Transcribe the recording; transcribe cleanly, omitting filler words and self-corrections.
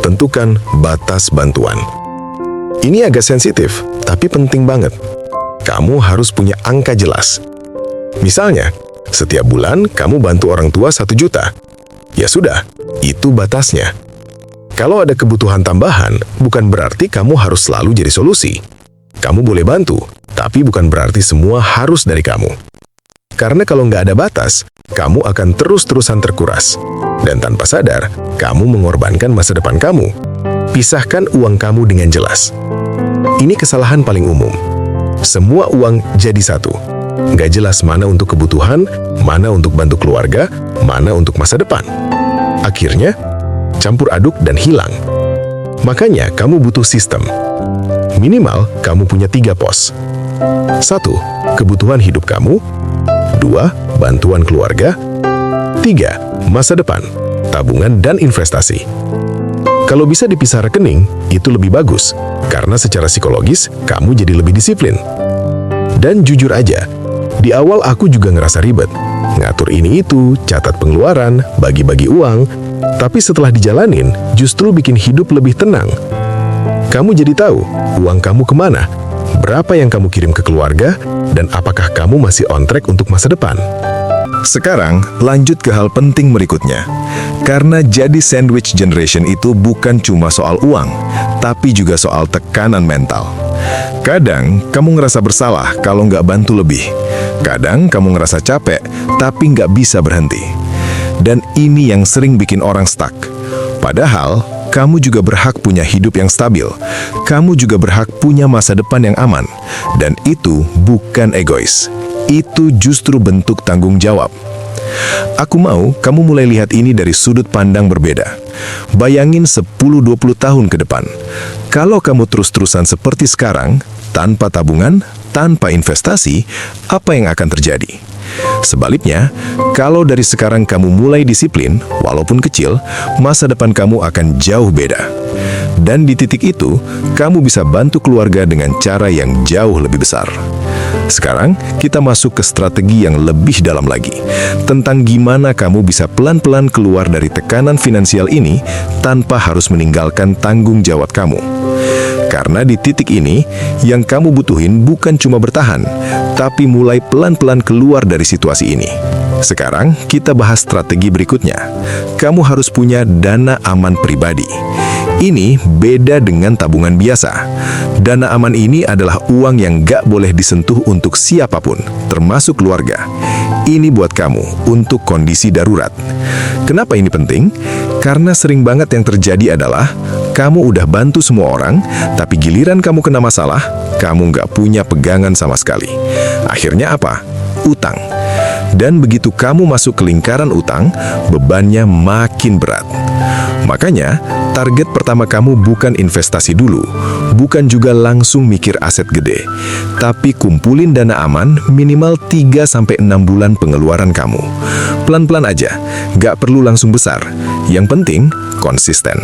tentukan batas bantuan. Ini agak sensitif, tapi penting banget. Kamu harus punya angka jelas. Misalnya, setiap bulan kamu bantu orang tua 1 juta. Ya sudah, itu batasnya. Kalau ada kebutuhan tambahan, bukan berarti kamu harus selalu jadi solusi. Kamu boleh bantu, tapi bukan berarti semua harus dari kamu. Karena kalau nggak ada batas, kamu akan terus-terusan terkuras. Dan tanpa sadar, kamu mengorbankan masa depan kamu. Pisahkan uang kamu dengan jelas. Ini kesalahan paling umum. Semua uang jadi satu. Nggak jelas mana untuk kebutuhan, mana untuk bantu keluarga, mana untuk masa depan. Akhirnya, campur aduk dan hilang. Makanya kamu butuh sistem. Minimal kamu punya 3 pos. 1. Kebutuhan hidup kamu. 2. Bantuan keluarga. 3. Masa depan, tabungan dan investasi. Kalau bisa dipisah rekening, itu lebih bagus. Karena secara psikologis, kamu jadi lebih disiplin. Dan jujur aja, di awal aku juga ngerasa ribet. Ngatur ini itu, catat pengeluaran, bagi-bagi uang. Tapi setelah dijalanin, justru bikin hidup lebih tenang. Kamu jadi tahu uang kamu kemana, berapa yang kamu kirim ke keluarga, dan apakah kamu masih on track untuk masa depan. Sekarang, lanjut ke hal penting berikutnya. Karena jadi sandwich generation itu bukan cuma soal uang, tapi juga soal tekanan mental. Kadang, kamu ngerasa bersalah kalau nggak bantu lebih. Kadang, kamu ngerasa capek, tapi nggak bisa berhenti. Dan ini yang sering bikin orang stuck. Padahal, kamu juga berhak punya hidup yang stabil. Kamu juga berhak punya masa depan yang aman. Dan itu bukan egois. Itu justru bentuk tanggung jawab. Aku mau kamu mulai lihat ini dari sudut pandang berbeda. Bayangin 10-20 tahun ke depan. Kalau kamu terus-terusan seperti sekarang, tanpa tabungan, tanpa investasi, apa yang akan terjadi? Sebaliknya, kalau dari sekarang kamu mulai disiplin, walaupun kecil, masa depan kamu akan jauh beda. Dan di titik itu, kamu bisa bantu keluarga dengan cara yang jauh lebih besar. Sekarang, kita masuk ke strategi yang lebih dalam lagi, tentang gimana kamu bisa pelan-pelan keluar dari tekanan finansial ini tanpa harus meninggalkan tanggung jawab kamu. Karena di titik ini, yang kamu butuhin bukan cuma bertahan, tapi mulai pelan-pelan keluar dari situasi ini. Sekarang, kita bahas strategi berikutnya. Kamu harus punya dana aman pribadi. Ini beda dengan tabungan biasa. Dana aman ini adalah uang yang gak boleh disentuh untuk siapapun, termasuk keluarga. Ini buat kamu, untuk kondisi darurat. Kenapa ini penting? Karena sering banget yang terjadi adalah kamu udah bantu semua orang, tapi giliran kamu kena masalah, kamu nggak punya pegangan sama sekali. Akhirnya apa? Utang. Dan begitu kamu masuk ke lingkaran utang, bebannya makin berat. Makanya, target pertama kamu bukan investasi dulu, bukan juga langsung mikir aset gede, tapi kumpulin dana aman minimal 3-6 bulan pengeluaran kamu. Pelan-pelan aja, nggak perlu langsung besar. Yang penting, konsisten.